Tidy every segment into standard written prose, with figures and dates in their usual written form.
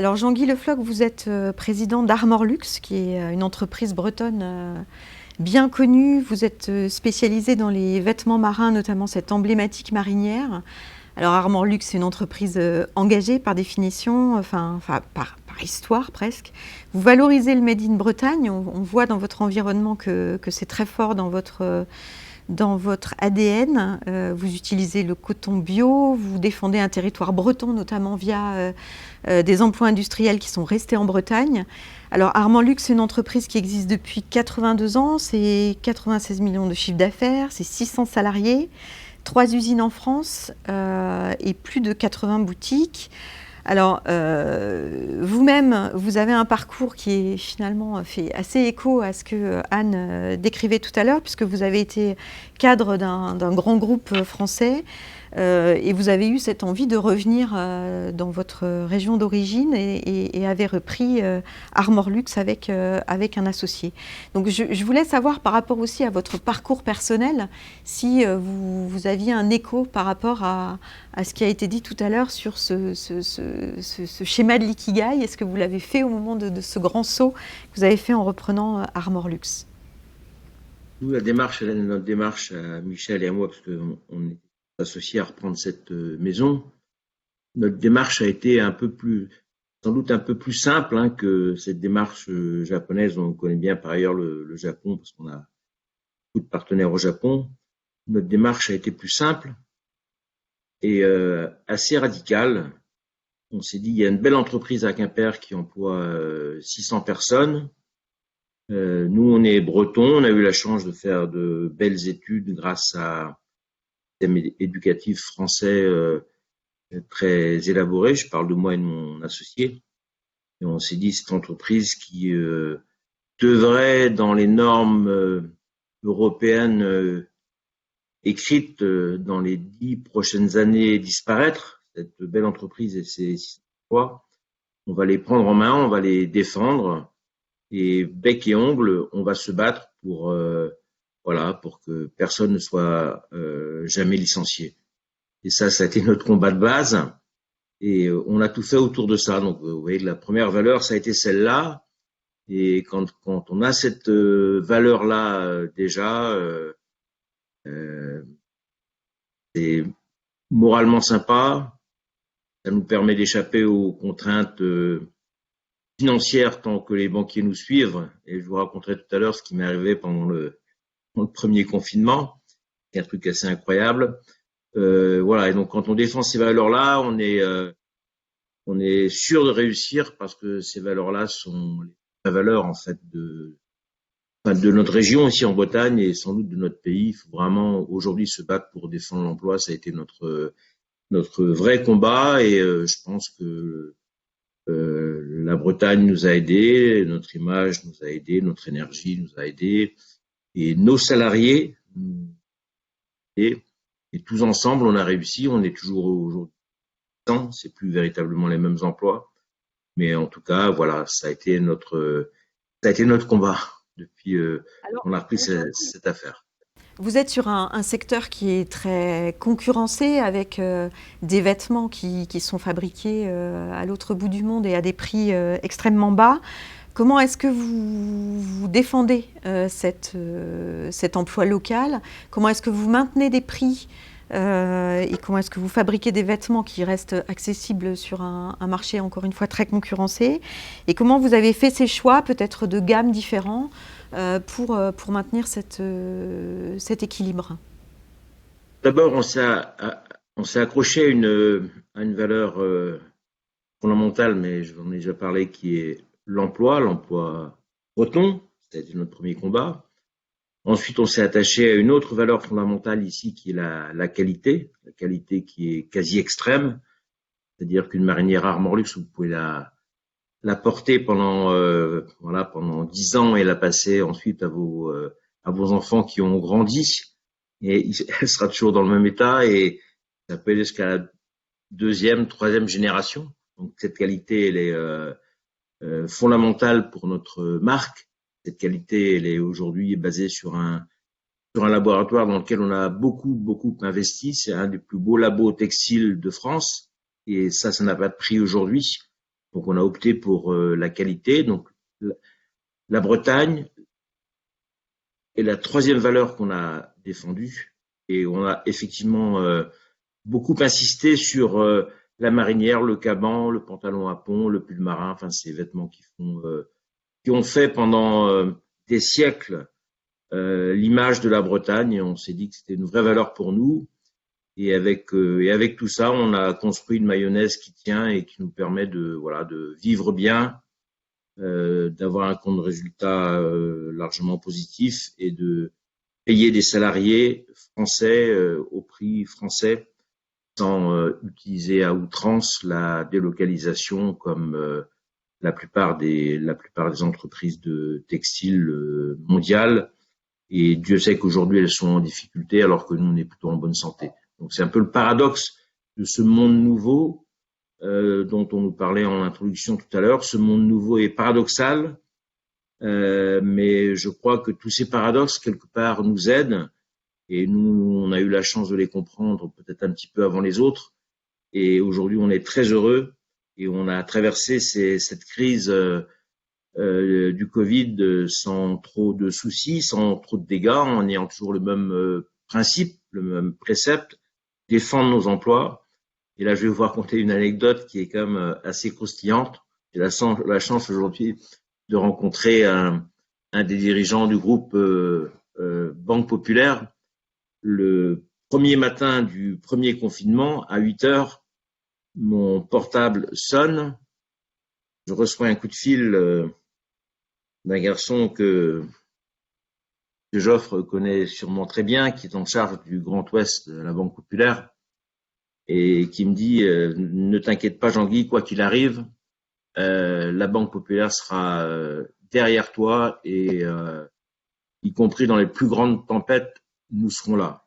Alors Jean-Guy Le Floch, vous êtes président d'Armor Luxe, qui est une entreprise bretonne bien connue. Vous êtes spécialisé dans les vêtements marins, notamment cette emblématique marinière. Alors Armor Luxe, c'est une entreprise engagée par définition, par histoire presque. Vous valorisez le Made in Bretagne. On voit dans votre environnement que c'est très fort dans votre ADN. Vous utilisez le coton bio, vous défendez un territoire breton, notamment via des emplois industriels qui sont restés en Bretagne. Alors Armor Luxe, c'est une entreprise qui existe depuis 82 ans, c'est 96 millions de chiffre d'affaires, c'est 600 salariés, 3 usines en France et plus de 80 boutiques. Alors, vous-même, vous avez un parcours qui est finalement fait assez écho à ce que Anne décrivait tout à l'heure, puisque vous avez été cadre d'un grand groupe français et vous avez eu cette envie de revenir dans votre région d'origine et avez repris Armor Luxe avec un associé. Donc, je voulais savoir par rapport aussi à votre parcours personnel, si vous aviez un écho par rapport à ce qui a été dit tout à l'heure sur ce schéma de l'ikigai. Est-ce que vous l'avez fait au moment de ce grand saut que vous avez fait en reprenant Armor Luxe? Nous, notre démarche à Michel et à moi, parce qu'on est associés à reprendre cette maison, notre démarche a été sans doute un peu plus simple que cette démarche japonaise. On connaît bien par ailleurs le Japon, parce qu'on a beaucoup de partenaires au Japon. Notre démarche a été plus simple et assez radicale. On s'est dit, il y a une belle entreprise à Quimper qui emploie 600 personnes. Nous, on est bretons, on a eu la chance de faire de belles études grâce à un système éducatif français très élaboré. Je parle de moi et de mon associé. Et on s'est dit, cette entreprise qui devrait, dans les normes européennes écrites dans les 10 prochaines années, disparaître. Cette belle entreprise et ses emplois, on va les prendre en main, on va les défendre et bec et ongle, on va se battre pour que personne ne soit jamais licencié. Et ça a été notre combat de base et on a tout fait autour de ça. Donc vous voyez, la première valeur, ça a été celle-là. Et quand on a cette valeur-là déjà, c'est moralement sympa. Ça nous permet d'échapper aux contraintes financières tant que les banquiers nous suivent. Et je vous raconterai tout à l'heure ce qui m'est arrivé pendant le premier confinement. C'est un truc assez incroyable. Et donc quand on défend ces valeurs-là, on est sûr de réussir parce que ces valeurs-là sont les valeurs en fait de notre région ici en Bretagne et sans doute de notre pays. Il faut vraiment aujourd'hui se battre pour défendre l'emploi. Ça a été notre vrai combat et je pense que la Bretagne nous a aidés, notre image nous a aidés, notre énergie nous a aidés et nos salariés nous ont aidés. Et tous ensemble, on a réussi. On est toujours aujourd'hui. C'est plus véritablement les mêmes emplois, mais en tout cas, voilà, ça a été notre combat depuis qu'on a repris cette affaire. Vous êtes sur un secteur qui est très concurrencé avec des vêtements qui sont fabriqués à l'autre bout du monde et à des prix extrêmement bas. Comment est-ce que vous défendez cet emploi local? Comment est-ce que vous maintenez des prix et comment est-ce que vous fabriquez des vêtements qui restent accessibles sur un marché encore une fois très concurrencé? Et comment vous avez fait ces choix peut-être de gammes différents pour maintenir cet équilibre? D'abord, on s'est accroché à une valeur fondamentale, mais j'en ai déjà parlé, qui est l'emploi breton. C'était notre premier combat. Ensuite, on s'est attaché à une autre valeur fondamentale ici, qui est la qualité qui est quasi extrême. C'est-à-dire qu'une marinière Armor Luxe, vous pouvez la porter pendant 10 ans et la passer ensuite à vos enfants qui ont grandi et elle sera toujours dans le même état et ça peut aller jusqu'à la 2e, 3e génération. Donc cette qualité, elle est fondamentale pour notre marque. Cette qualité, elle est aujourd'hui basée sur un laboratoire dans lequel on a beaucoup investi. C'est un des plus beaux labos textiles de France et ça n'a pas de prix aujourd'hui. Donc on a opté pour la qualité. Donc la Bretagne est la troisième valeur qu'on a défendue. Et on a effectivement beaucoup insisté sur la marinière, le caban, le pantalon à pont, le pull marin, enfin ces vêtements qui ont fait pendant des siècles l'image de la Bretagne. Et on s'est dit que c'était une vraie valeur pour nous. Et avec tout ça, on a construit une mayonnaise qui tient et qui nous permet de vivre bien, d'avoir un compte de résultat largement positif et de payer des salariés français au prix français sans utiliser à outrance la délocalisation comme la plupart des entreprises de textile mondiales. Et Dieu sait qu'aujourd'hui elles sont en difficulté alors que nous on est plutôt en bonne santé. Donc c'est un peu le paradoxe de ce monde nouveau dont on nous parlait en introduction tout à l'heure. Ce monde nouveau est paradoxal, mais je crois que tous ces paradoxes quelque part nous aident. Et nous, on a eu la chance de les comprendre peut-être un petit peu avant les autres. Et aujourd'hui, on est très heureux et on a traversé cette crise du Covid sans trop de soucis, sans trop de dégâts, en ayant toujours le même principe, le même précepte, défendre nos emplois. Et là, je vais vous raconter une anecdote qui est quand même assez croustillante. J'ai la chance aujourd'hui de rencontrer un des dirigeants du groupe Banque Populaire. Le premier matin du premier confinement, à 8 heures, mon portable sonne. Je reçois un coup de fil d'un garçon que Joffre connaît sûrement très bien, qui est en charge du Grand Ouest de la Banque Populaire, et qui me dit ne t'inquiète pas Jean-Guy, quoi qu'il arrive, la Banque Populaire sera derrière toi et y compris dans les plus grandes tempêtes, nous serons là.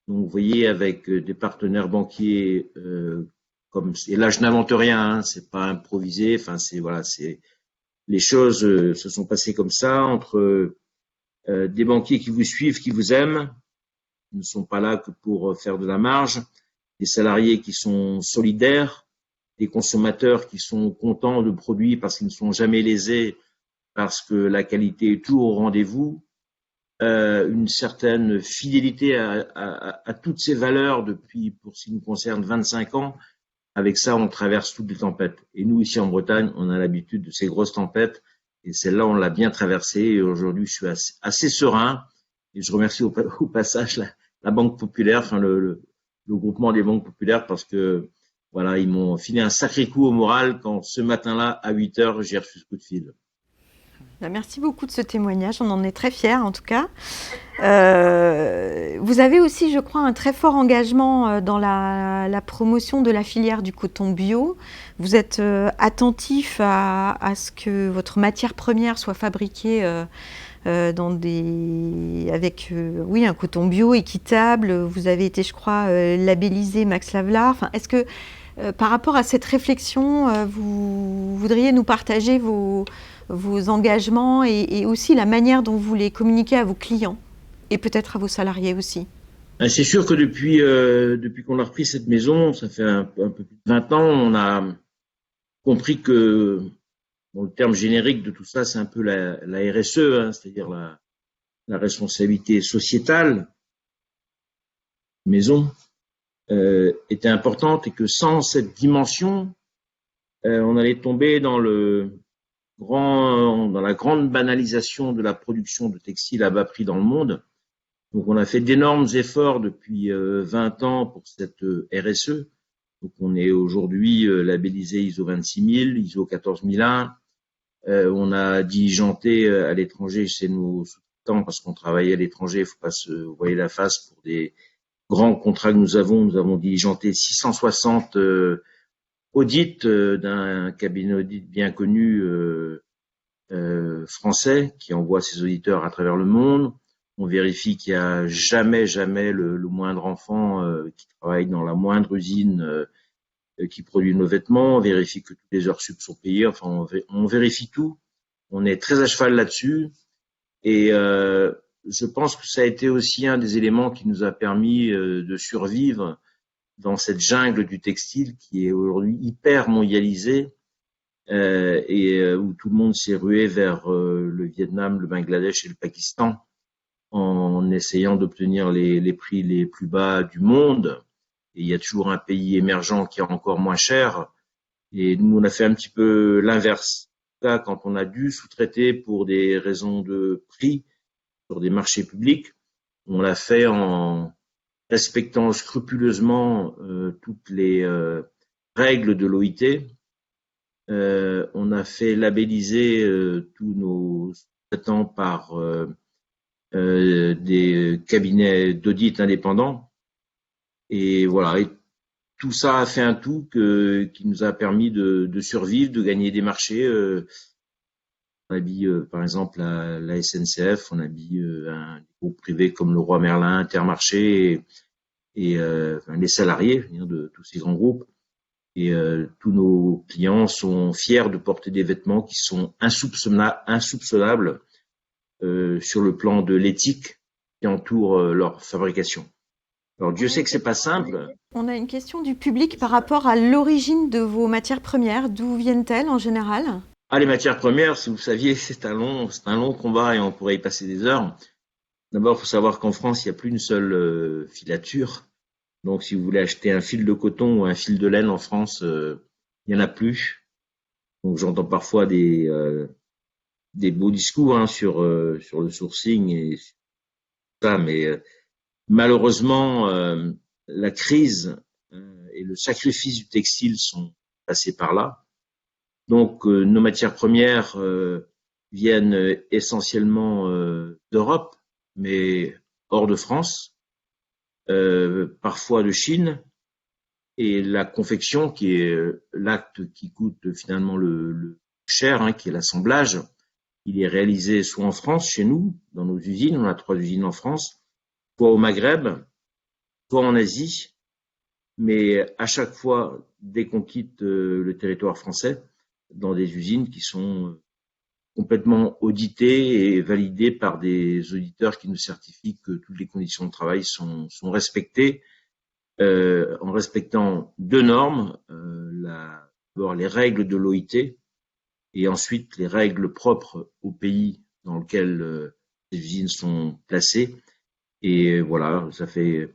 Donc vous voyez, avec des partenaires banquiers et là je n'invente rien, hein, c'est pas improvisé, enfin c'est les choses se sont passées comme ça entre des banquiers qui vous suivent, qui vous aiment, qui ne sont pas là que pour faire de la marge, des salariés qui sont solidaires, des consommateurs qui sont contents de produits parce qu'ils ne sont jamais lésés, parce que la qualité est toujours au rendez-vous, une certaine fidélité à toutes ces valeurs depuis, pour ce qui nous concerne, 25 ans. Avec ça, on traverse toutes les tempêtes. Et nous, ici en Bretagne, on a l'habitude de ces grosses tempêtes. Et celle-là, on l'a bien traversée. Et aujourd'hui, je suis assez serein. Et je remercie au passage la Banque Populaire, enfin le groupement des banques populaires, parce que voilà, ils m'ont filé un sacré coup au moral quand ce matin-là, à 8 heures, j'ai reçu ce coup de fil. Merci beaucoup de ce témoignage, on en est très fiers en tout cas. Vous avez aussi, je crois, un très fort engagement dans la promotion de la filière du coton bio. Vous êtes attentif à ce que votre matière première soit fabriquée avec un coton bio équitable. Vous avez été, je crois, labellisé Max Havelaar. Enfin, est-ce que par rapport à cette réflexion, vous voudriez nous partager vos engagements et aussi la manière dont vous les communiquez à vos clients et peut-être à vos salariés aussi? C'est sûr que depuis qu'on a repris cette maison, ça fait un peu plus de 20 ans, on a compris que le terme générique de tout ça, c'est un peu la RSE, hein, c'est-à-dire la responsabilité sociétale maison était importante et que sans cette dimension, on allait tomber dans la grande banalisation de la production de textiles à bas prix dans le monde. Donc on a fait d'énormes efforts depuis 20 ans pour cette RSE. Donc on est aujourd'hui labellisé ISO 26000, ISO 14001. On a diligenté à l'étranger chez nos sous-traitants parce qu'on travaillait à l'étranger, il ne faut pas se voiler la face pour des grands contrats que nous avons diligenté 660 audits d'un cabinet d'audit bien connu français qui envoie ses auditeurs à travers le monde. On vérifie qu'il n'y a jamais le moindre enfant qui travaille dans la moindre usine qui produit nos vêtements. On vérifie que toutes les heures sup sont payées. Enfin, on vérifie tout. On est très à cheval là-dessus. Et je pense que ça a été aussi un des éléments qui nous a permis de survivre dans cette jungle du textile qui est aujourd'hui hyper mondialisée où tout le monde s'est rué vers le Vietnam, le Bangladesh et le Pakistan en essayant d'obtenir les prix les plus bas du monde. Et il y a toujours un pays émergent qui est encore moins cher. Et nous, on a fait un petit peu l'inverse. Là, quand on a dû sous-traiter pour des raisons de prix sur des marchés publics, on l'a fait en respectant scrupuleusement toutes les règles de l'OIT. On a fait labelliser tous nos sous-traitants par des cabinets d'audit indépendants. Et voilà, et tout ça a fait un tout qui nous a permis de survivre, de gagner des marchés. On a mis, par exemple, la SNCF, on a mis un groupe privé comme Leroy Merlin, Intermarché et les salariés de tous ces grands groupes. Et tous nos clients sont fiers de porter des vêtements qui sont insoupçonnables sur le plan de l'éthique qui entoure leur fabrication. Alors Dieu sait que c'est pas simple. On a une question du public par rapport à l'origine de vos matières premières. D'où viennent-elles en général? Les matières premières, si vous saviez, c'est un long combat et on pourrait y passer des heures. D'abord, il faut savoir qu'en France, il n'y a plus une seule filature. Donc, si vous voulez acheter un fil de coton ou un fil de laine en France, il n'y en a plus. Donc, j'entends parfois des beaux discours sur le sourcing et ça, mais malheureusement, la crise et le sacrifice du textile sont passés par là. Donc, nos matières premières viennent essentiellement d'Europe, mais hors de France, parfois de Chine. Et la confection, qui est l'acte qui coûte finalement le cher, qui est l'assemblage, il est réalisé soit en France, chez nous, dans nos usines, on a 3 usines en France, soit au Maghreb, soit en Asie. Mais à chaque fois, dès qu'on quitte le territoire français, dans des usines qui sont complètement auditées et validées par des auditeurs qui nous certifient que toutes les conditions de travail sont respectées, en respectant 2 normes, d'abord les règles de l'OIT et ensuite les règles propres au pays dans lequel les usines sont placées. Et voilà, ça fait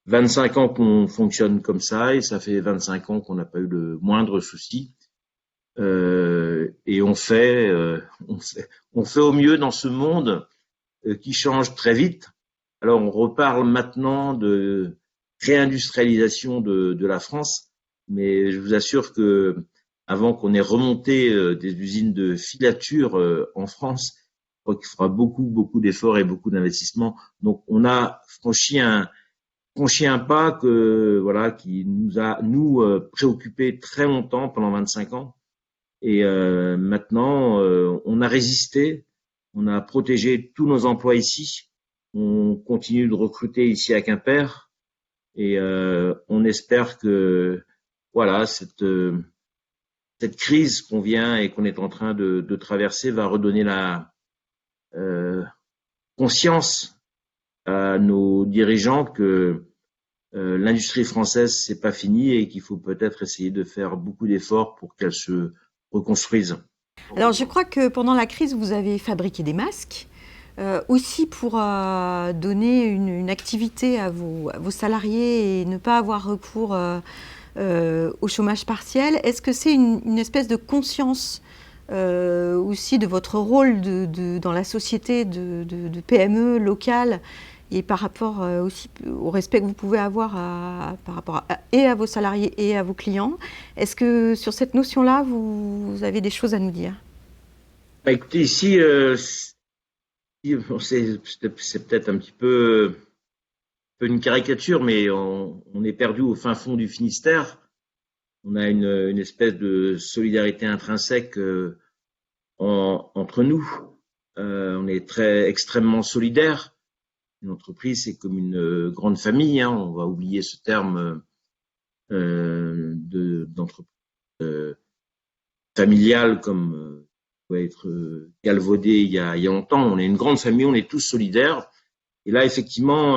25 ans qu'on fonctionne comme ça et ça fait 25 ans qu'on n'a pas eu le moindre souci. Et on fait au mieux dans ce monde qui change très vite. Alors on reparle maintenant de réindustrialisation de la France, mais je vous assure que avant qu'on ait remonté des usines de filature en France, je crois qu'il faudra beaucoup d'efforts et beaucoup d'investissements. Donc on a franchi un pas qui nous a préoccupé très longtemps pendant 25 ans. Et maintenant, on a résisté, on a protégé tous nos emplois ici, on continue de recruter ici à Quimper et on espère que cette crise qu'on vient et qu'on est en train de traverser va redonner la conscience à nos dirigeants que l'industrie française c'est pas fini et qu'il faut peut-être essayer de faire beaucoup d'efforts pour qu'elle se reconstruise. Alors, je crois que pendant la crise, vous avez fabriqué des masques, aussi pour donner une activité à vos salariés et ne pas avoir recours au chômage partiel. Est-ce que c'est une espèce de conscience aussi de votre rôle dans la société de PME locale et par rapport aussi au respect que vous pouvez avoir par rapport à vos salariés et à vos clients? Est-ce que sur cette notion-là, vous avez des choses à nous dire? Écoutez, ici, c'est peut-être un petit peu une caricature, mais on est perdu au fin fond du Finistère. On a une espèce de solidarité intrinsèque entre nous. On est extrêmement solidaires. Une entreprise, c'est comme une grande famille. On va oublier ce terme d'entreprise familiale comme peut être galvaudé il y a longtemps. On est une grande famille, on est tous solidaires. Et là, effectivement,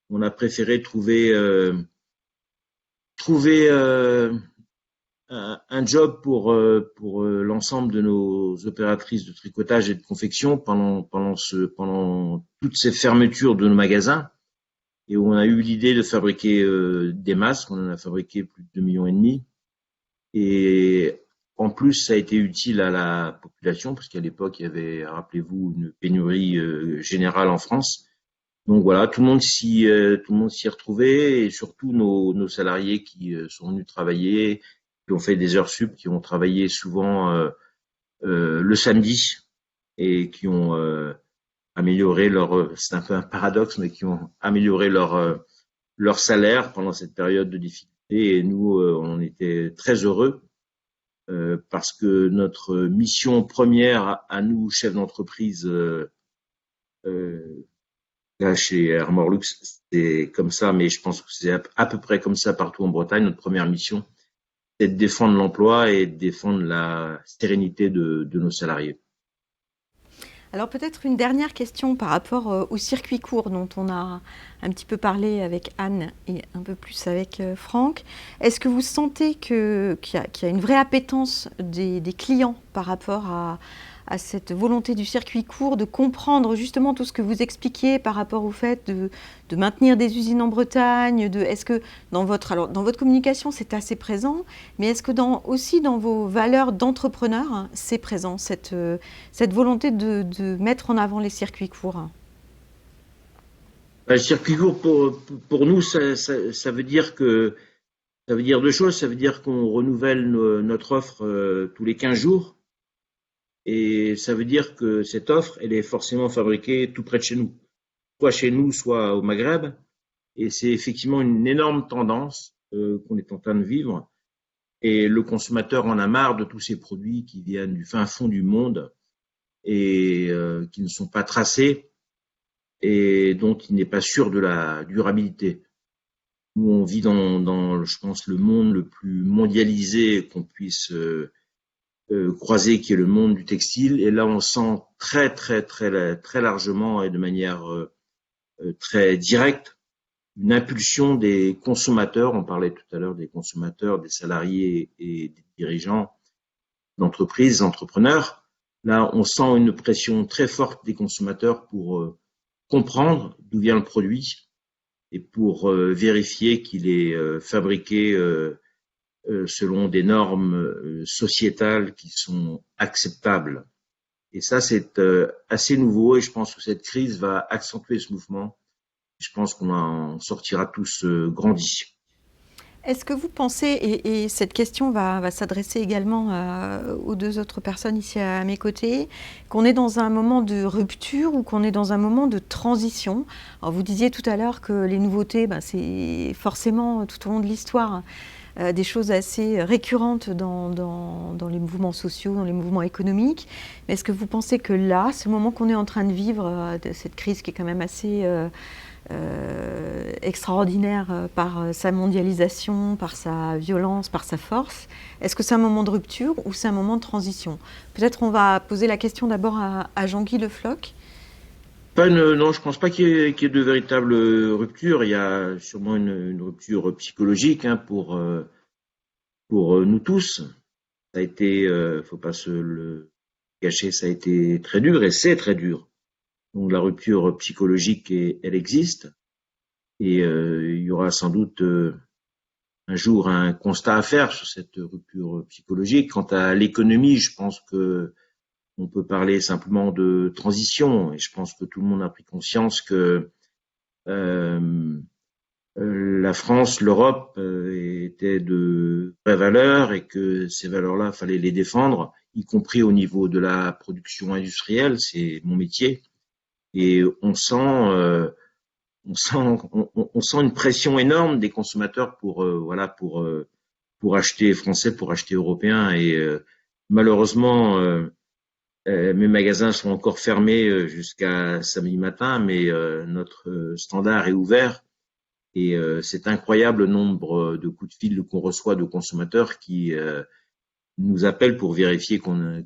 on a préféré trouver un job pour l'ensemble de nos opératrices de tricotage et de confection pendant toutes ces fermetures de nos magasins, et où on a eu l'idée de fabriquer des masques. On en a fabriqué plus de 2,5 millions. Et en plus, ça a été utile à la population, parce qu'à l'époque, il y avait, rappelez-vous, une pénurie générale en France. Donc voilà, tout le monde s'y est retrouvé, et surtout nos salariés qui sont venus travailler, qui ont fait des heures sup, qui ont travaillé souvent le samedi, et qui ont amélioré c'est un peu un paradoxe, mais qui ont amélioré leur salaire pendant cette période de difficulté. Et nous, on était très heureux parce que notre mission première à nous, chefs d'entreprise, là, chez Armor Lux, c'est comme ça, mais je pense que c'est à peu près comme ça partout en Bretagne. Notre première mission, c'est de défendre l'emploi et de défendre la sérénité de nos salariés. Alors peut-être une dernière question par rapport au circuit court dont on a un petit peu parlé avec Anne et un peu plus avec Franck. Est-ce que vous sentez qu'il y a une vraie appétence des clients par rapport à cette volonté du circuit court, de comprendre justement tout ce que vous expliquiez par rapport au fait de maintenir des usines en Bretagne, est-ce que dans votre communication c'est assez présent, mais est-ce que aussi dans vos valeurs d'entrepreneur c'est présent, cette volonté de mettre en avant les circuits courts? Le circuit court pour nous, ça veut dire ça veut dire deux choses. Ça veut dire qu'on renouvelle notre offre tous les 15 jours. Et ça veut dire que cette offre, elle est forcément fabriquée tout près de chez nous, soit chez nous, soit au Maghreb. Et c'est effectivement une énorme tendance qu'on est en train de vivre. Et le consommateur en a marre de tous ces produits qui viennent du fin fond du monde et qui ne sont pas tracés et dont il n'est pas sûr de la durabilité. Nous, on vit dans, je pense, le monde le plus mondialisé qu'on puisse croisé, qui est le monde du textile. Et là, on sent très largement et de manière très directe une impulsion des consommateurs. On parlait tout à l'heure des consommateurs, des salariés et des dirigeants d'entreprises, entrepreneurs. Là, on sent une pression très forte des consommateurs pour comprendre d'où vient le produit et pour vérifier qu'il est fabriqué selon des normes sociétales qui sont acceptables. Et ça, c'est assez nouveau, et je pense que cette crise va accentuer ce mouvement. Je pense qu'on en sortira tous grandis. Est-ce que vous pensez, et cette question va s'adresser également aux deux autres personnes ici à mes côtés, qu'on est dans un moment de rupture ou qu'on est dans un moment de transition? Alors vous disiez tout à l'heure que les nouveautés, c'est forcément tout au long de l'histoire des choses assez récurrentes dans les mouvements sociaux, dans les mouvements économiques. Mais est-ce que vous pensez que là, ce moment qu'on est en train de vivre, de cette crise qui est quand même assez extraordinaire par sa mondialisation, par sa violence, par sa force, est-ce que c'est un moment de rupture ou c'est un moment de transition? Peut-être on va poser la question d'abord à Jean-Guy Le Floch. Non, je pense pas qu'il y ait de véritable rupture. Il y a sûrement une rupture psychologique pour nous tous. Ça a été, faut pas se le cacher, ça a été très dur et c'est très dur. Donc la rupture psychologique, elle existe. Et il y aura sans doute un jour un constat à faire sur cette rupture psychologique. Quant à l'économie, je pense que on peut parler simplement de transition, et je pense que tout le monde a pris conscience que la France, l'Europe étaient de vraies valeurs et que ces valeurs-là, fallait les défendre, y compris au niveau de la production industrielle. C'est mon métier, et on sent une pression énorme des consommateurs pour acheter français, pour acheter européen, et malheureusement mes magasins sont encore fermés jusqu'à samedi matin, mais notre standard est ouvert, et c'est incroyable le nombre de coups de fil qu'on reçoit de consommateurs qui nous appellent pour vérifier qu'on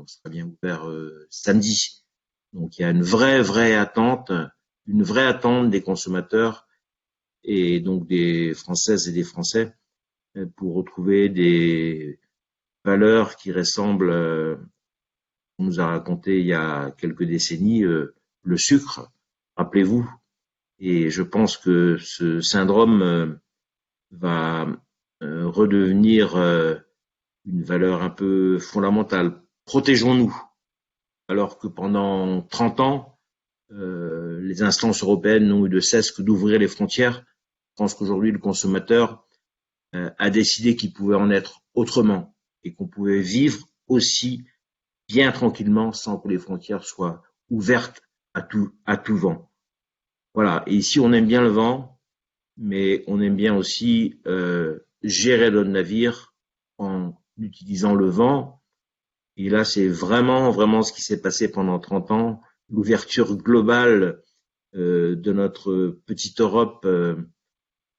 sera bien ouvert samedi. Donc il y a une vraie attente des consommateurs et donc des Françaises et des Français pour retrouver des valeurs qui ressemblent, on nous a raconté il y a quelques décennies, le sucre, rappelez-vous. Et je pense que ce syndrome va redevenir une valeur un peu fondamentale. Protégeons-nous. Alors que pendant 30 ans, les instances européennes n'ont eu de cesse que d'ouvrir les frontières. Je pense qu'aujourd'hui, le consommateur a décidé qu'il pouvait en être autrement et qu'on pouvait vivre aussi bien tranquillement sans que les frontières soient ouvertes à tout vent. Voilà. Et ici, on aime bien le vent, mais on aime bien aussi gérer notre navire en utilisant le vent. Et là, c'est vraiment ce qui s'est passé pendant 30 ans, l'ouverture globale de notre petite Europe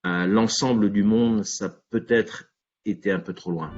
à l'ensemble du monde, ça peut-être été un peu trop loin.